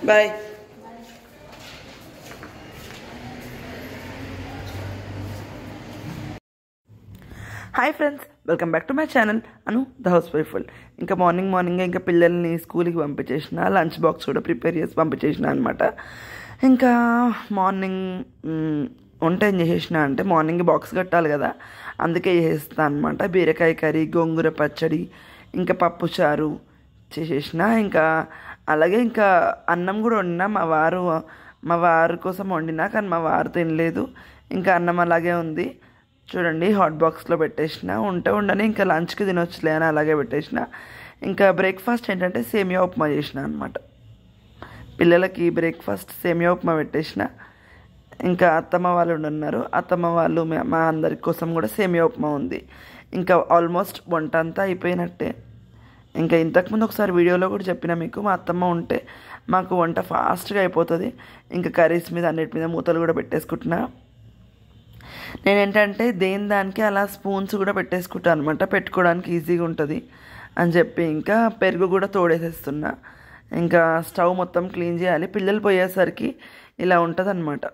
Bye. Hi friends, welcome back to my channel Anu the house wifeful. ఇంకా morning ఇంకా పిల్లల్ని స్కూల్కి పంపించేసిన, లంచ్ బాక్స్ కూడా ప్రిపేర్ చేసి పంపించేసిన అనమాట. ఇంకా మార్నింగ్ వంట ఏం చేసేసిన అంటే మార్నింగ్ బాక్స్ కట్టాలి కదా, అందుకే చేసేస్తాను అనమాట. బీరకాయ కర్రీ, గోంగూర పచ్చడి, ఇంకా పప్పు చారు చేసేసిన. ఇంకా అలాగే ఇంకా అన్నం కూడా వండినా. మా వారు కోసం వండినా, కానీ మా వారు తినలేదు. ఇంకా అన్నం అలాగే ఉంది చూడండి, హాట్ బాక్స్లో పెట్టేసిన. ఉండని ఇంకా లంచ్కి తినొచ్చులే అని అలాగే పెట్టేసిన. ఇంకా బ్రేక్ఫాస్ట్ ఏంటంటే సేమియా ఉప్మా చేసిన అనమాట. పిల్లలకి బ్రేక్ఫాస్ట్ సేమియా ఉప్మా పెట్టేసిన. ఇంకా అత్తమ్మ వాళ్ళు ఉన్నారు, అత్తమ్మ వాళ్ళు మా అందరి కోసం కూడా సేమియా ఉప్మా ఉంది. ఇంకా ఆల్మోస్ట్ వంట అంతా అయిపోయినట్టే. ఇంకా ఇంతకుముందు ఒకసారి వీడియోలో కూడా చెప్పిన మీకు, మా అత్తమ్మ ఉంటే మాకు వంట ఫాస్ట్గా అయిపోతుంది. ఇంకా కర్రీస్ మీద అన్నిటి మీద మూతలు కూడా పెట్టేసుకుంటున్నా. నేనేంటంటే దానికి అలా స్పూన్స్ కూడా పెట్టేసుకుంటాను అనమాట, పెట్టుకోవడానికి ఈజీగా ఉంటుంది అని చెప్పి. ఇంకా పెరుగు కూడా తోడేసేస్తున్నా. ఇంకా స్టవ్ మొత్తం క్లీన్ చేయాలి. పిల్లలు పోయేసరికి ఇలా ఉంటుంది అనమాట.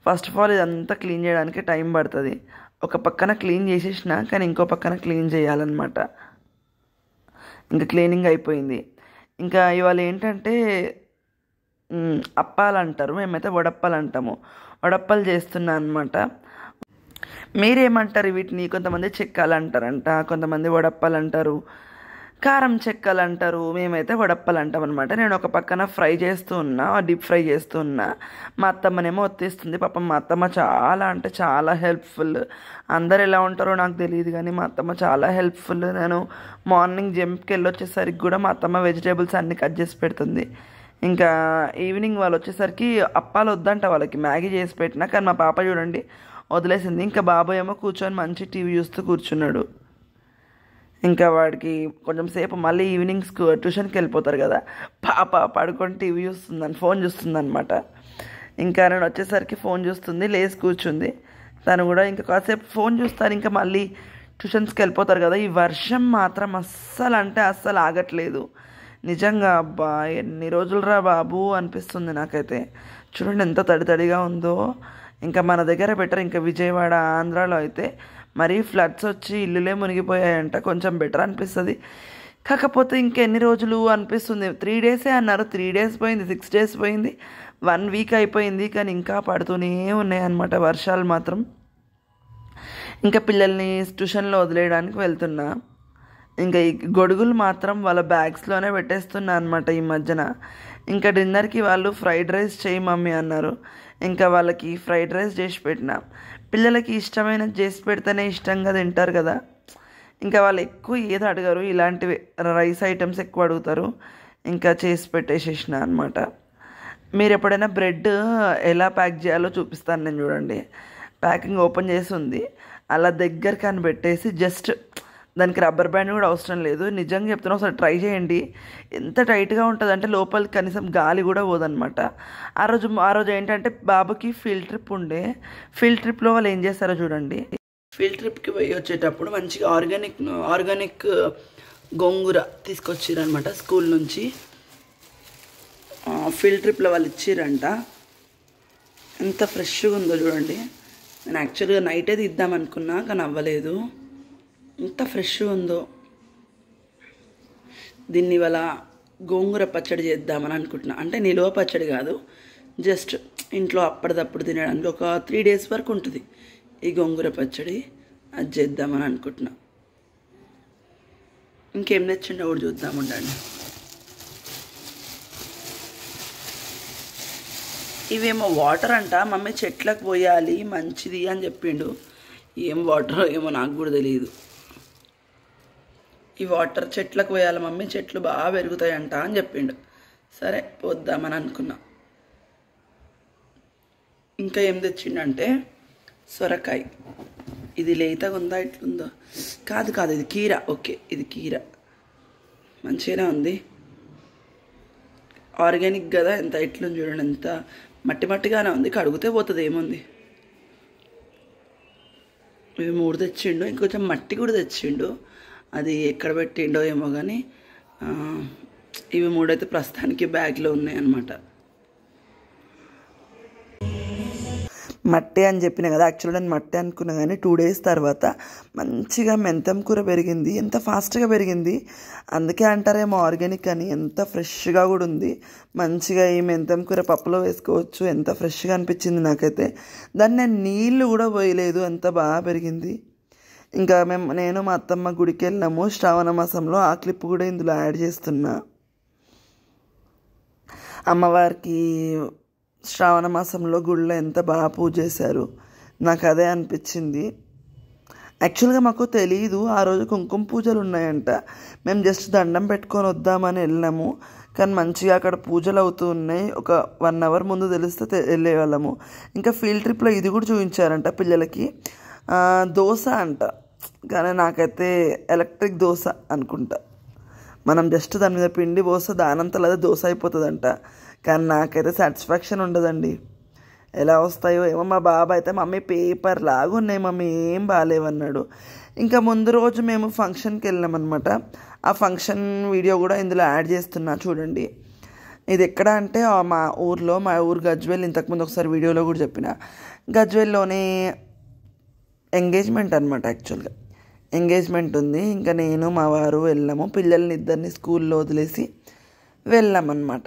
ఫస్ట్ ఆఫ్ ఆల్ ఇదంతా క్లీన్ చేయడానికి టైం పడుతుంది. ఒక పక్కన క్లీన్ చేసేసిన, కానీ ఇంకో పక్కన క్లీన్ చేయాలన్నమాట. ఇంకా క్లీనింగ్ అయిపోయింది. ఇంకా ఇవాళ ఏంటంటే అప్పాలు అంటారు, మేమైతే వడప్పాలు అంటాము. వడప్పాలు చేస్తున్నా అనమాట. మీరేమంటారు వీటిని? కొంతమంది చెక్కలు అంటారంట, కొంతమంది వడప్పాలు అంటారు, కారం చెక్కలు అంటారు. మేమైతే వడప్పాలు అంటాం అనమాట. నేను ఒక పక్కన ఫ్రై చేస్తూ ఉన్నా, డీప్ ఫ్రై చేస్తూ ఉన్నా. మా అత్తమ్మనేమో ఒత్తిస్తుంది. పాపం మా అత్తమ్మ చాలా అంటే చాలా హెల్ప్ఫుల్. అందరు ఎలా ఉంటారో నాకు తెలియదు, కానీ మా అత్తమ్మ చాలా హెల్ప్ఫుల్. నేను మార్నింగ్ జిమ్కి వెళ్ళొచ్చేసరికి కూడా మా అత్తమ్మ వెజిటేబుల్స్ అన్నీ కట్ చేసి పెడుతుంది. ఇంకా ఈవినింగ్ వాళ్ళు వచ్చేసరికి అప్పాలు వద్దంట వాళ్ళకి, మ్యాగీ చేసి పెట్టినా. కానీ మా పాప చూడండి వదిలేసింది. ఇంకా బాబాయ్ ఏమో కూర్చొని మంచి టీవీ చూస్తూ కూర్చున్నాడు. ఇంకా వాడికి కొంచెం సేపు మళ్ళీ ఈవినింగ్స్ ట్యూషన్కి వెళ్ళిపోతారు కదా, పాప పడుకొని టీవీ చూస్తుందని ఫోన్ చూస్తుందన్నమాట. ఇంకా నేను వచ్చేసరికి ఫోన్ చూస్తుంది, లేచి కూర్చుంది తను కూడా. ఇంకా కాసేపు ఫోన్ చూస్తారు, ఇంకా మళ్ళీ ట్యూషన్స్కి వెళ్ళిపోతారు కదా. ఈ వర్షం మాత్రం అస్సలు ఆగట్లేదు నిజంగా. అబ్బా ఎన్ని రోజులు రా బాబు అనిపిస్తుంది నాకైతే. చూడండి ఎంత తడిగా ఉందో. ఇంకా మన దగ్గర బెటర్. ఇంకా విజయవాడ ఆంధ్రాలో అయితే మరీ ఫ్లడ్స్ వచ్చి ఇల్లులే మునిగిపోయాయంట. కొంచెం బెటర్ అనిపిస్తుంది. కాకపోతే ఇంకెన్ని రోజులు అనిపిస్తుంది. 3 డేసే అన్నారు, 3 డేస్ పోయింది, 6 డేస్ పోయింది, 1 వీక్ అయిపోయింది, కానీ ఇంకా పడుతూనే ఉన్నాయన్నమాట వర్షాలు మాత్రం. ఇంకా పిల్లల్ని ట్యూషన్లో వదిలేయడానికి వెళ్తున్నా. ఇంకా ఈ గొడుగులు మాత్రం వాళ్ళ బ్యాగ్స్లోనే పెట్టేస్తున్నా అనమాట ఈ మధ్యన. ఇంకా డిన్నర్కి వాళ్ళు ఫ్రైడ్ రైస్ చేయి మమ్మీ అన్నారు. ఇంకా వాళ్ళకి ఫ్రైడ్ రైస్ చేసి పెట్టిన. పిల్లలకి ఇష్టమైనది చేసి పెడితేనే ఇష్టంగా తింటారు కదా. ఇంకా వాళ్ళు ఎక్కువ ఏది అడగరు, ఇలాంటివి రైస్ ఐటమ్స్ ఎక్కువ అడుగుతారు. ఇంకా చేసి పెట్టేసేసిన అనమాట. మీరు ఎప్పుడైనా బ్రెడ్ ఎలా ప్యాక్ చేయాలో చూపిస్తాను నేను. చూడండి, ప్యాకింగ్ ఓపెన్ చేసి ఉంది, అలా దగ్గరికి అని పెట్టేసి జస్ట్ దానికి రబ్బర్ బ్యాండ్ కూడా అవసరం లేదు. నిజంగా చెప్తున్నా, ఒకసారి ట్రై చేయండి. ఎంత టైట్గా ఉంటుంది అంటే లోపలికి కనీసం గాలి కూడా పోదనమాట. ఆ రోజు ఏంటంటే బాబుకి ఫీల్డ్ ట్రిప్ ఉండే. ఫీల్డ్ ట్రిప్లో వాళ్ళు ఏం చేస్తారో చూడండి. ఫీల్డ్ ట్రిప్కి పోయి వచ్చేటప్పుడు మంచిగా ఆర్గానిక్ గోంగూర తీసుకొచ్చిరనమాట స్కూల్ నుంచి. ఫీల్డ్ ట్రిప్లో వాళ్ళు ఇచ్చిరంట. ఎంత ఫ్రెష్గా ఉందో చూడండి. నేను యాక్చువల్గా నైటే తీద్దాం అనుకున్నా, కానీ అవ్వలేదు. ఎంత ఫ్రెష్గా ఉందో. దీన్ని ఇవాళ గోంగూర పచ్చడి చేద్దామని అనుకుంటున్నా. అంటే నిలువ పచ్చడి కాదు, జస్ట్ ఇంట్లో అప్పటిదప్పుడు తినడానికి. ఒక 3 డేస్ వరకు ఉంటుంది ఈ గోంగూర పచ్చడి. అది చేద్దామని అనుకుంటున్నా. ఇంకేం తెచ్చిండో కూడా చూద్దాం ఉండండి. ఇవేమో వాటర్ అంట, మమ్మీ చెట్లకు పోయాలి మంచిది అని చెప్పిండు. ఏం వాటర్ ఏమో నాకు కూడా తెలియదు. ఈ వాటర్ చెట్లకు పోయాలి మమ్మీ, చెట్లు బాగా పెరుగుతాయంట అని చెప్పిండు. సరే పోద్దామని అనుకున్నా. ఇంకా ఏం తెచ్చిండంటే సొరకాయ. ఇది లేతగా ఉందా ఎట్లుందో? కాదు ఇది కీర. ఓకే, ఇది కీర మంచిగానే ఉంది, ఆర్గానిక్ కదా. ఎంత ఎట్లుంది చూడండి, ఎంత మట్టిగానే ఉంది. కడిగితే పోతుంది, ఏముంది. ఇవి 3 తెచ్చిండు. ఇంకొంచెం మట్టి కూడా తెచ్చిండు. అది ఎక్కడ పెట్టిండో ఏమో కానీ ఇవి 3 అయితే ప్రస్తుతానికి బ్యాగ్లో ఉన్నాయి అన్నమాట. మట్టి అని చెప్పిన కదా, యాక్చువల్గా నేను మట్టి అనుకున్నా కానీ 2 days తర్వాత మంచిగా మెంతం కూర పెరిగింది. ఎంత ఫాస్ట్గా పెరిగింది, అందుకే అంటారేమో ఆర్గానిక్ అని. ఎంత ఫ్రెష్గా కూడా ఉంది. మంచిగా ఈ మెంతం కూర పప్పులో వేసుకోవచ్చు. ఎంత ఫ్రెష్గా అనిపించింది నాకైతే. దాన్ని నేను నీళ్ళు కూడా పోయలేదు, ఎంత బాగా పెరిగింది. ఇంకా నేను మా అత్తమ్మ గుడికి వెళ్ళినాము శ్రావణ మాసంలో. ఆ క్లిప్ కూడా ఇందులో యాడ్ చేస్తున్నా. అమ్మవారికి శ్రావణ మాసంలో గుడిలో ఎంత బాగా పూజ చేశారు, నాకు అదే అనిపించింది. యాక్చువల్గా మాకు తెలియదు ఆ రోజు కుంకుమ పూజలు ఉన్నాయంట. మేము జస్ట్ దండం పెట్టుకొని వద్దామని వెళ్ళాము. కానీ మంచిగా అక్కడ పూజలు అవుతూ ఉన్నాయి. ఒక 1 hour ముందు తెలిస్తే వెళ్ళేవాళ్ళము. ఇంకా ఫీల్డ్ ట్రిప్లో ఇది కూడా చూపించారంట పిల్లలకి. దోశ అంట, కానీ నాకైతే ఎలక్ట్రిక్ దోశ అనుకుంటా. మనం జస్ట్ దాని మీద పిండి పోస్తే దానంతలో అదే దోశ అయిపోతుందంట. కానీ నాకైతే సాటిస్ఫాక్షన్ ఉండదండి. ఎలా వస్తాయో ఏమో. మా బాబా అయితే మమ్మీ పేపర్ లాగా ఉన్నాయి మమ్మీ, ఏం బాగాలేవన్నాడు. ఇంకా ముందు రోజు మేము ఫంక్షన్కి వెళ్ళామన్నమాట. ఆ ఫంక్షన్ వీడియో కూడా ఇందులో యాడ్ చేస్తున్నా చూడండి. ఇది ఎక్కడ అంటే మా ఊరు గజ్వేల్. ఇంతకుముందు ఒకసారి వీడియోలో కూడా చెప్పిన. గజ్వేల్లోనే ఎంగేజ్మెంట్ అనమాట. యాక్చువల్గా ఎంగేజ్మెంట్ ఉంది. ఇంకా నేను మా వారు వెళ్ళాము. పిల్లల్ని ఇద్దరిని స్కూల్లో వదిలేసి వెళ్ళామన్నమాట.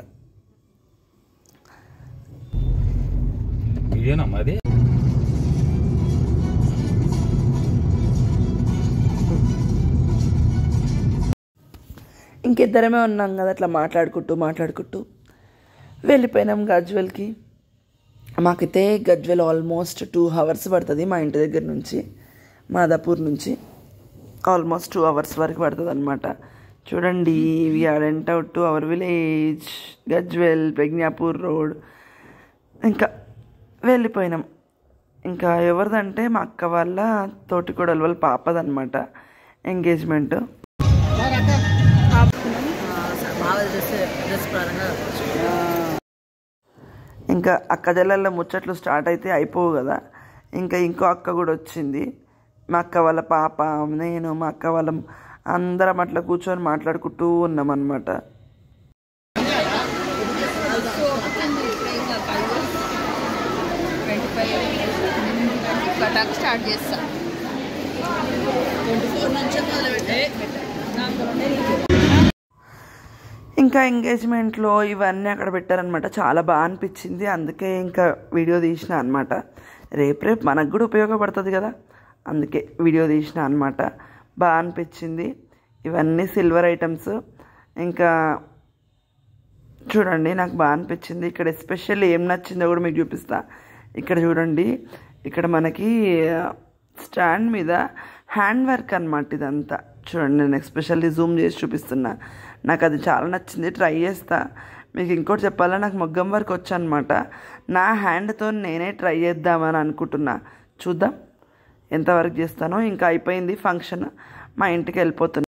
ఇంకిద్దరమే ఉన్నాం కదా, అట్లా మాట్లాడుకుంటూ వెళ్ళిపోయినాం గజ్వేల్కి. మాకైతే గజ్వేల్ ఆల్మోస్ట్ 2 hours పడుతుంది మా ఇంటి దగ్గర నుంచి, మాదాపూర్ నుంచి. ఆల్మోస్ట్ 2 hours వరకు పడుతుంది అనమాట. చూడండి, we are went out to our village Gajwel, Pragnapur road. ఇంకా వెళ్ళిపోయినాం. ఇంకా ఎవరిదంటే మా అక్క వాళ్ళ తోటికోడలు వాళ్ళ పాపదనమాట ఎంగేజ్మెంట్. ఇంకా అక్క చెల్లెళ్ళ ముచ్చట్లు స్టార్ట్ అయితే అయిపోవు కదా. ఇంకా ఇంకో అక్క కూడా వచ్చింది. మా అక్క వాళ్ళ పాప, నేను, మా అక్క వాళ్ళం అందరం అట్లా కూర్చొని మాట్లాడుకుంటూ ఉన్నాం అన్నమాట. స్టార్ట్ చేస్తా. ఇంకా ఎంగేజ్మెంట్లో ఇవన్నీ అక్కడ పెట్టారనమాట. చాలా బాగా అనిపించింది. అందుకే ఇంకా వీడియో తీసిన అనమాట. రేపు మనకు కూడా ఉపయోగపడుతుంది కదా, అందుకే వీడియో తీసిన అనమాట. బాగా అనిపించింది. ఇవన్నీ సిల్వర్ ఐటమ్స్. ఇంకా చూడండి, నాకు బాగా అనిపించింది. ఇక్కడ ఎస్పెషల్లీ ఏం నచ్చిందో కూడా మీకు చూపిస్తా. ఇక్కడ చూడండి, ఇక్కడ మనకి స్టాండ్ మీద హ్యాండ్ వర్క్ అనమాట ఇదంతా. చూడండి, నేను ఎస్పెషల్లీ జూమ్ చేసి చూపిస్తున్నా. నాకు అది చాలా నచ్చింది. ట్రై చేస్తా. మీకు ఇంకోటి చెప్పాలా, నాకు మగ్గం వర్క్ వచ్చనమాట. నా హ్యాండ్తో నేనే ట్రై చేద్దామని అనుకుంటున్నా. చూద్దాం ఎంతవరకు చేస్తానో. ఇంకా అయిపోయింది ఫంక్షన్, మా ఇంటికి వెళ్ళిపోతున్నా.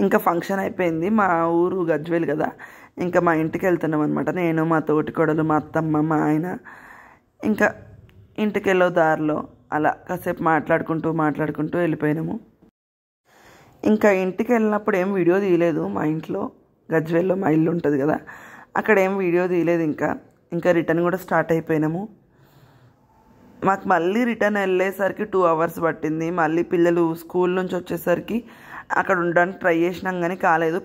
ఇంకా ఫంక్షన్ అయిపోయింది. మా ఊరు గజ్వేల్ కదా, ఇంకా మా ఇంటికి వెళ్తున్నాం అనమాట. నేను, మా తోటికోడలు, మా అత్తమ్మ, మా ఆయన. ఇంకా ఇంటికి వెళ్ళే దారిలో అలా కాసేపు మాట్లాడుకుంటూ వెళ్ళిపోయినాము. ఇంకా ఇంటికి వెళ్ళినప్పుడు ఏం వీడియో తీయలేదు. మా ఇంట్లో గజ్వేల్లో మా ఇల్లు ఉంటుంది కదా, అక్కడ ఏం వీడియో తీయలేదు. ఇంకా రిటర్న్ కూడా స్టార్ట్ అయిపోయినాము. మాకు మళ్ళీ రిటర్న్ వెళ్ళేసరికి 2 hours పట్టింది. మళ్ళీ పిల్లలు స్కూల్ నుంచి వచ్చేసరికి అక్కడ ఉండడానికి ట్రై చేసినాం కానీ కాలేదు.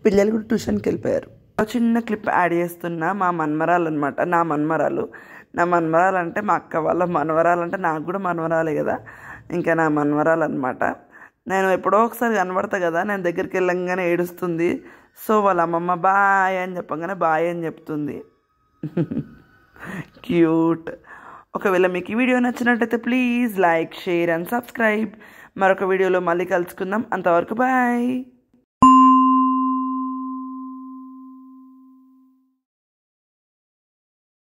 పిల్లలు కూడా ట్యూషన్కి వెళ్ళిపోయారు. చిన్న క్లిప్ యాడ్ చేస్తున్నా. మా మన్మరాలు అనమాట, నా మన్మరాలు అంటే మా అక్క వాళ్ళ మనవరాలు, అంటే నాకు కూడా మనవరాలే కదా. ఇంకా నా మనవరాలు అనమాట. నేను ఎప్పుడో ఒకసారి కనబడతా కదా, నేను దగ్గరికి వెళ్ళంగానే ఏడుస్తుంది. సో వాళ్ళ అమ్మమ్మ బాయ్ అని చెప్పగానే బాయ్ అని చెప్తుంది. క్యూట్. ఒకవేళ మీకు ఈ వీడియో నచ్చినట్టయితే please like, share and subscribe. మరొక వీడియోలో మళ్ళీ కలుసుకుందాం. అంతవరకు బాయ్.